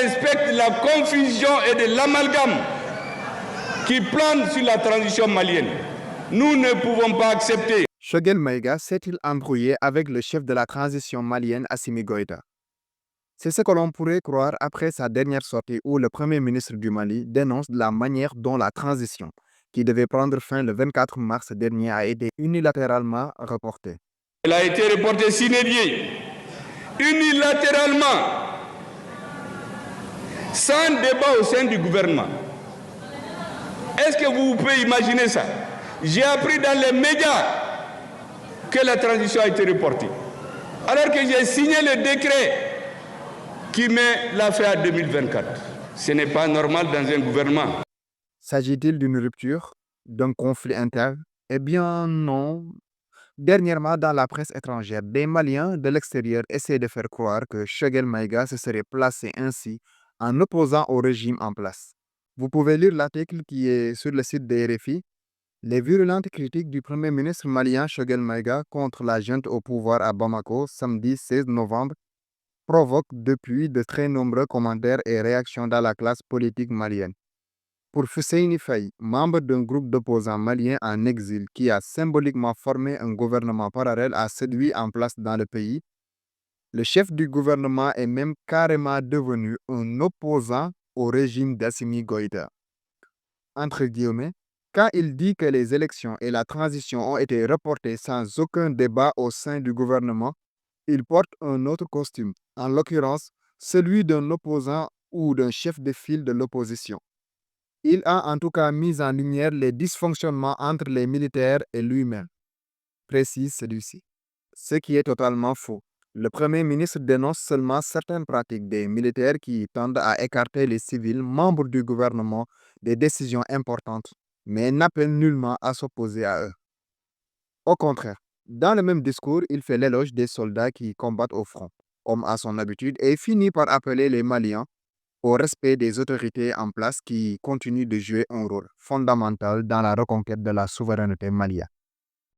respecte la confusion et de l'amalgame qui plane sur la transition malienne. Nous ne pouvons pas accepter. Choguel Maïga s'est-il embrouillé avec le chef de la transition malienne Assimi Goïta? C'est ce que l'on pourrait croire après sa dernière sortie où le Premier ministre du Mali dénonce la manière dont la transition, qui devait prendre fin le 24 mars dernier, a été unilatéralement reportée. Elle a été reportée sine die, unilatéralement, sans débat au sein du gouvernement. Est-ce que vous pouvez imaginer ça? J'ai appris dans les médias que la transition a été reportée, alors que j'ai signé le décret qui met la fin à 2024. Ce n'est pas normal dans un gouvernement. S'agit-il d'une rupture, d'un conflit interne? Eh bien non. Dernièrement, dans la presse étrangère, des Maliens de l'extérieur essaient de faire croire que Choguel Maïga se serait placé ainsi en opposant au régime en place. Vous pouvez lire l'article qui est sur le site de RFI. Les virulentes critiques du Premier ministre malien Choguel Maïga contre la junte au pouvoir à Bamako samedi 16 novembre provoquent depuis de très nombreux commentaires et réactions dans la classe politique malienne. Pour Fusseini Faye, membre d'un groupe d'opposants maliens en exil qui a symboliquement formé un gouvernement parallèle à celui en place dans le pays, le chef du gouvernement est même carrément devenu un opposant au régime d'Assimi Goïta. Entre guillemets, quand il dit que les élections et la transition ont été reportées sans aucun débat au sein du gouvernement, il porte un autre costume, en l'occurrence celui d'un opposant ou d'un chef de file de l'opposition. Il a en tout cas mis en lumière les dysfonctionnements entre les militaires et lui-même, précise celui-ci. Ce qui est totalement faux. Le Premier ministre dénonce seulement certaines pratiques des militaires qui tendent à écarter les civils membres du gouvernement des décisions importantes, mais n'appelle nullement à s'opposer à eux. Au contraire, dans le même discours, il fait l'éloge des soldats qui combattent au front, comme à son habitude, et finit par appeler les Maliens au respect des autorités en place qui continuent de jouer un rôle fondamental dans la reconquête de la souveraineté malienne.